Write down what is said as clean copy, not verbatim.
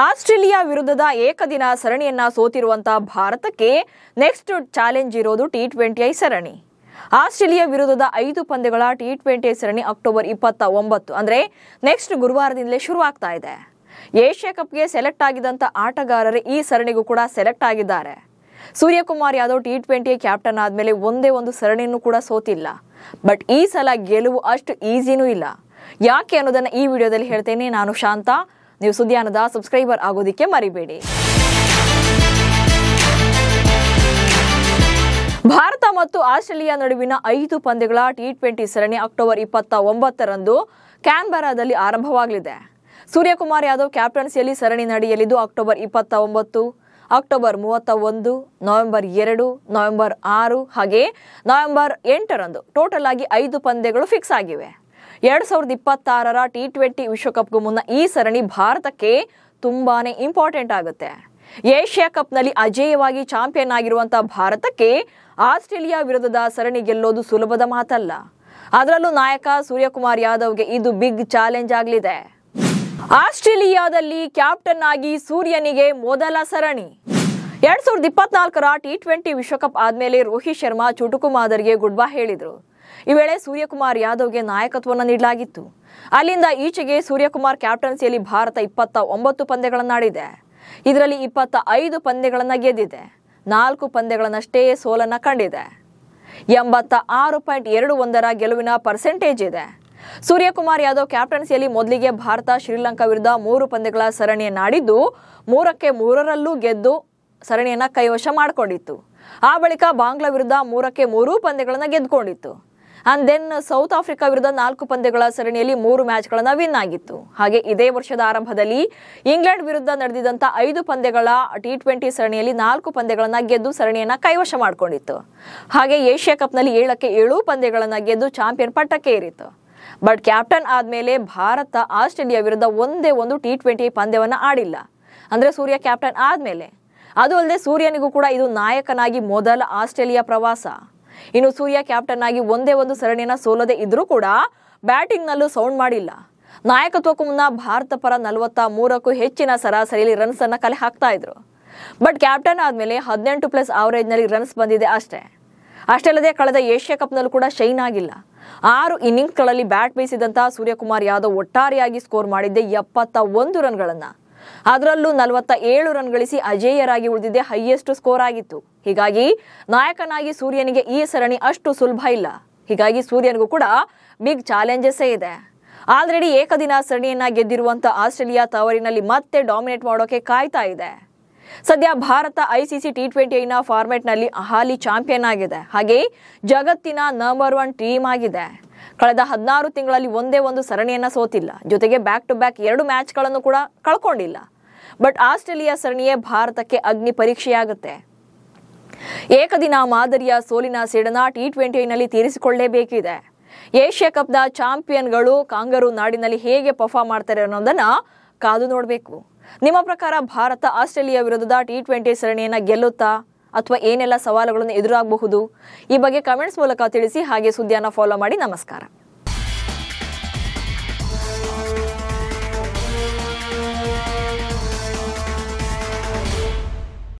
Australia ವಿರುದ್ಧದ ಏಕದಿನ ಸರಣಿಯನ್ನ ಸೋತಿರುವಂತಹ ಭಾರತಕ್ಕೆ ನೆಕ್ಸ್ಟ್ ಚಾಲೆಂಜ್ ಇರೋದು ಟಿ20 ಸರಣಿ. ಆಸ್ಟ್ರೇಲಿಯಾ ವಿರುದ್ಧದ 5 ಪಂದ್ಯಗಳ ಟಿ20 ಸರಣಿ ಅಕ್ಟೋಬರ್ 29 ಅಂದ್ರೆ ನೆಕ್ಸ್ಟ್ ಗುರುವಾರದಿಂದಲೇ ಶುರುವಾಗ್ತಾ ಇದೆ. ಏಷ್ಯಾ ಕಪ್ಗೆ ಸೆಲೆಕ್ಟ್ ಆಗಿದ್ದಂತ ಆಟಗಾರರೇ ಈ ಸರಣಿಗೂ ಕೂಡ ಸೆಲೆಕ್ಟ್ ಆಗಿದ್ದಾರೆ. ಸೂರ್ಯಕುಮಾರ್ ಯಾದವ್ ಟಿ20 ಕ್ಯಾಪ್ಟನ್ ಆದ್ಮೇಲೆ ಒಂದೇ ಒಂದು ಸರಣಿಯನ್ನು ಕೂಡ ಸೋತಿಲ್ಲ. ಬಟ್ ಈ ಸಲ ಗೆಲುವು ಅಷ್ಟು ಈಸಿನೂ ಇಲ್ಲ. ಯಾಕೆ ಅನ್ನೋದನ್ನ ಈ ವಿಡಿಯೋದಲ್ಲಿ ಹೇಳ್ತೇನೆ. ನಾನು ಶಾಂತ. ನೀವು ಸುದ್ದಿಯಾನದ ಸಬ್ಸ್ಕ್ರೈಬರ್ ಆಗೋದಿಕ್ಕೆ ಮರಿಬೇಡಿ. ಭಾರತ ಮತ್ತು ಆಸ್ಟ್ರೇಲಿಯಾ ನಡುವಿನ 5 ಪಂದ್ಯಗಳ ಟಿ20 ಸರಣಿ ಅಕ್ಟೋಬರ್ 29ರಂದು ಕ್ಯಾನ್ಬೆರಾದಲ್ಲಿ ಆರಂಭವಾಗಲಿದೆ. ಸೂರ್ಯಕುಮಾರ್ ಯಾದವ್ ಕ್ಯಾಪ್ಟನ್ಸಿಯಲ್ಲಿ ಸರಣಿ ನಡೆಯಲಿದ್ದು ಅಕ್ಟೋಬರ್ 29, ಅಕ್ಟೋಬರ್ 31, ನವೆಂಬರ್ 2, ನವೆಂಬರ್ 6 ಹಾಗೆ ನವೆಂಬರ್ 8ರಂದು ಟೋಟಲ್ ಆಗಿ 5 ಪಂದ್ಯಗಳು ಫಿಕ್ಸ್ ಆಗಿವೆ. 2026ರ ಟಿ20 ವಿಶ್ವಕಪ್ಗೂ ಮುನ್ನ ಈ ಸರಣಿ ಭಾರತಕ್ಕೆ ತುಂಬಾನೇ ಇಂಪಾರ್ಟೆಂಟ್ ಆಗುತ್ತೆ. ಏಷ್ಯಾ ಕಪ್ನಲ್ಲಿ ಅಜೇಯವಾಗಿ ಚಾಂಪಿಯನ್ ಆಗಿರುವಂತಹ ಭಾರತಕ್ಕೆ ಆಸ್ಟ್ರೇಲಿಯಾ ವಿರುದ್ಧದ ಸರಣಿ ಗೆಲ್ಲೋದು ಸುಲಭದ ಮಾತಲ್ಲ. ಅದರಲ್ಲೂ ನಾಯಕ ಸೂರ್ಯಕುಮಾರ್ ಯಾದವ್ಗೆ ಇದು ಬಿಗ್ ಚಾಲೆಂಜ್ ಆಗಲಿದೆ. ಆಸ್ಟ್ರೇಲಿಯಾದಲ್ಲಿ ಕ್ಯಾಪ್ಟನ್ ಆಗಿ ಸೂರ್ಯನಿಗೆ ಮೊದಲ ಸರಣಿ. 2024ರ ಟಿ20 ವಿಶ್ವಕಪ್ ಆದ್ಮೇಲೆ ರೋಹಿತ್ ಶರ್ಮಾ ಚುಟುಕು ಮಾದರಿಗೆ ಗುಡ್ ಬೈ ಹೇಳಿದ್ರು. ಈ ವೇಳೆ ಸೂರ್ಯಕುಮಾರ್ ಯಾದವ್ಗೆ ನಾಯಕತ್ವವನ್ನು ನೀಡಲಾಗಿತ್ತು. ಅಲ್ಲಿಂದ ಈಚೆಗೆ ಸೂರ್ಯಕುಮಾರ್ ಕ್ಯಾಪ್ಟನ್ಸಿಯಲ್ಲಿ ಭಾರತ 29 ಪಂದ್ಯಗಳನ್ನಾಡಿದೆ. ಇದರಲ್ಲಿ 25 ಪಂದ್ಯಗಳನ್ನ ಗೆದ್ದಿದೆ. 4 ಪಂದ್ಯಗಳನ್ನಷ್ಟೇ ಸೋಲನ್ನ ಕಂಡಿದೆ. 86.21ರ ಗೆಲುವಿನ ಪರ್ಸೆಂಟೇಜ್ ಇದೆ. ಸೂರ್ಯಕುಮಾರ್ ಯಾದವ್ ಕ್ಯಾಪ್ಟನ್ಸಿಯಲ್ಲಿ ಮೊದಲಿಗೆ ಭಾರತ ಶ್ರೀಲಂಕಾ ವಿರುದ್ಧ 3 ಪಂದ್ಯಗಳ ಸರಣಿಯನ್ನಾಡಿದ್ದು 3ಕ್ಕೆ 3ರಲ್ಲೂ ಗೆದ್ದು ಸರಣಿಯನ್ನ ಕೈವಶ ಮಾಡಿಕೊಂಡಿತ್ತು. ಆ ಬಳಿಕ ಬಾಂಗ್ಲಾ ವಿರುದ್ಧ 3ಕ್ಕೆ 3 ಪಂದ್ಯಗಳನ್ನ ಗೆದ್ದುಕೊಂಡಿತ್ತು. ಅಂಡ್ ದೆನ್ ಸೌತ್ ಆಫ್ರಿಕಾ ವಿರುದ್ಧ 4 ಪಂದ್ಯಗಳ ಸರಣಿಯಲ್ಲಿ 3 ಮ್ಯಾಚ್ಗಳನ್ನ ವಿನ್ ಆಗಿತ್ತು. ಹಾಗೆ ಇದೇ ವರ್ಷದ ಆರಂಭದಲ್ಲಿ ಇಂಗ್ಲೆಂಡ್ ವಿರುದ್ಧ ನಡೆದಿದ್ದಂತ 5 ಪಂದ್ಯಗಳ ಟಿ20 ಸರಣಿಯಲ್ಲಿ 4 ಪಂದ್ಯಗಳನ್ನ ಗೆದ್ದು ಸರಣಿಯನ್ನ ಕೈವಶ ಮಾಡಿಕೊಂಡಿತ್ತು. ಹಾಗೆ ಏಷ್ಯಾ ಕಪ್ನಲ್ಲಿ 7ಕ್ಕೆ 7 ಪಂದ್ಯಗಳನ್ನ ಗೆದ್ದು ಚಾಂಪಿಯನ್ ಪಟ್ಟಕ್ಕೆ ಏರಿತ್ತು. ಬಟ್ ಕ್ಯಾಪ್ಟನ್ ಆದ್ಮೇಲೆ ಭಾರತ ಆಸ್ಟ್ರೇಲಿಯಾ ವಿರುದ್ಧ ಒಂದೇ ಒಂದು ಟಿ20 ಪಂದ್ಯವನ್ನ ಆಡಿಲ್ಲ. ಅಂದ್ರೆ ಸೂರ್ಯ ಕ್ಯಾಪ್ಟನ್ ಆದ್ಮೇಲೆ. ಅದು ಅಲ್ಲದೆ ಸೂರ್ಯನಿಗೂ ಕೂಡ ಇದು ನಾಯಕನಾಗಿ ಮೊದಲ ಆಸ್ಟ್ರೇಲಿಯಾ ಪ್ರವಾಸ. ಇನ್ನು ಸೂರ್ಯ ಕ್ಯಾಪ್ಟನ್ ಆಗಿ ಒಂದೇ ಒಂದು ಸರಣಿಯನ್ನ ಸೋಲದೆ ಇದ್ರೂ ಕೂಡ ಬ್ಯಾಟಿಂಗ್ ನಲ್ಲೂ ಸೌಂಡ್ ಮಾಡಿಲ್ಲ. ನಾಯಕತ್ವಕ್ಕೂ ಮುನ್ನ ಭಾರತ ಪರ 43ಕ್ಕೂ ಹೆಚ್ಚಿನ ಸರಾಸರಿಯಲ್ಲಿ ರನ್ಸ್ ಅನ್ನ ಕಲೆ ಹಾಕ್ತಾ ಇದ್ರು. ಬಟ್ ಕ್ಯಾಪ್ಟನ್ ಆದ್ಮೇಲೆ 18+ ಆವರೇಜ್ ನಲ್ಲಿ ರನ್ಸ್ ಬಂದಿದೆ ಅಷ್ಟೇ ಅಲ್ಲದೆ ಕಳೆದ ಏಷ್ಯಾ ಕಪ್ ನಲ್ಲೂ ಕೂಡ ಶೈನ್ ಆಗಿಲ್ಲ. 6 ಇನ್ನಿಂಗ್ಸ್ ಗಳಲ್ಲಿ ಬ್ಯಾಟ್ ಬೀಸಿದಂತಹ ಸೂರ್ಯಕುಮಾರ್ ಯಾದವ್ ಒಟ್ಟಾರೆಯಾಗಿ ಸ್ಕೋರ್ ಮಾಡಿದ್ದೆ 71 ರನ್ಗಳನ್ನ. ಅದರಲ್ಲೂ 47 ರನ್ ಗಳಿಸಿ ಅಜೇಯರಾಗಿ ಉಳಿದಿದ್ದೆ ಹೈಯೆಸ್ಟ್ ಸ್ಕೋರ್ ಆಗಿತ್ತು. ಹೀಗಾಗಿ ನಾಯಕನಾಗಿ ಸೂರ್ಯನಿಗೆ ಈ ಸರಣಿ ಅಷ್ಟು ಸುಲಭ ಇಲ್ಲ. ಹೀಗಾಗಿ ಸೂರ್ಯನಿಗೂ ಕೂಡ ಬಿಗ್ ಚಾಲೆಂಜಸ್ ಇದೆ. ಆಲ್ರೆಡಿ ಏಕದಿನ ಸರಣಿಯನ್ನ ಗೆದ್ದಿರುವಂತ ಆಸ್ಟ್ರೇಲಿಯಾ ತವರಿನಲ್ಲಿ ಮತ್ತೆ ಡಾಮಿನೇಟ್ ಮಾಡೋಕೆ ಕಾಯ್ತಾ ಇದೆ. ಸದ್ಯ ಭಾರತ ಐಸಿಸಿ ಟಿ20ನ ಫಾರ್ಮೆಟ್ ನಲ್ಲಿ ಹಾಲಿ ಚಾಂಪಿಯನ್ ಆಗಿದೆ. ಹಾಗೆ ಜಗತ್ತಿನ ನಂಬರ್ 1 ಟೀಮ್ ಆಗಿದೆ. ಕಳೆದ 16 ತಿಂಗಳಲ್ಲಿ ಒಂದೇ ಒಂದು ಸರಣಿಯನ್ನ ಸೋತಿಲ್ಲ. ಜೊತೆಗೆ ಬ್ಯಾಕ್ ಟು ಬ್ಯಾಕ್ 2 ಮ್ಯಾಚ್ಗಳನ್ನು ಕೂಡ ಕಳ್ಕೊಂಡಿಲ್ಲ. ಬಟ್ ಆಸ್ಟ್ರೇಲಿಯಾ ಸರಣಿಯೇ ಭಾರತಕ್ಕೆ ಅಗ್ನಿ ಪರೀಕ್ಷೆಯಾಗುತ್ತೆ. ಏಕದಿನ ಮಾದರಿಯ ಸೋಲಿನ ಸೇಡನ್ನ ಟಿ20ನಲ್ಲಿ ತೀರಿಸಿಕೊಳ್ಳಲೇಬೇಕಿದೆ. ಏಷ್ಯಾ ಕಪ್ನ ಚಾಂಪಿಯನ್ಗಳು ಕಾಂಗರೂ ನಾಡಿನಲ್ಲಿ ಹೇಗೆ ಪರ್ಫಾರ್ಮ್ ಮಾಡ್ತಾರೆ ಅನ್ನೋದನ್ನ ಕಾದು ನೋಡಬೇಕು. ನಿಮ್ಮ ಪ್ರಕಾರ ಭಾರತ ಆಸ್ಟ್ರೇಲಿಯಾ ವಿರುದ್ಧದ ಟಿ20 ಸರಣಿಯನ್ನ ಗೆಲ್ಲುತ್ತಾ ಅಥವಾ ಏನೆಲ್ಲ ಸವಾಲುಗಳನ್ನು ಎದುರಾಗಬಹುದು? ಈ ಬಗ್ಗೆ ಕಮೆಂಟ್ಸ್ ಮೂಲಕ ತಿಳಿಸಿ. ಹಾಗೆ ಸುದ್ದಿಯನ್ನ ಫಾಲೋ ಮಾಡಿ. ನಮಸ್ಕಾರ.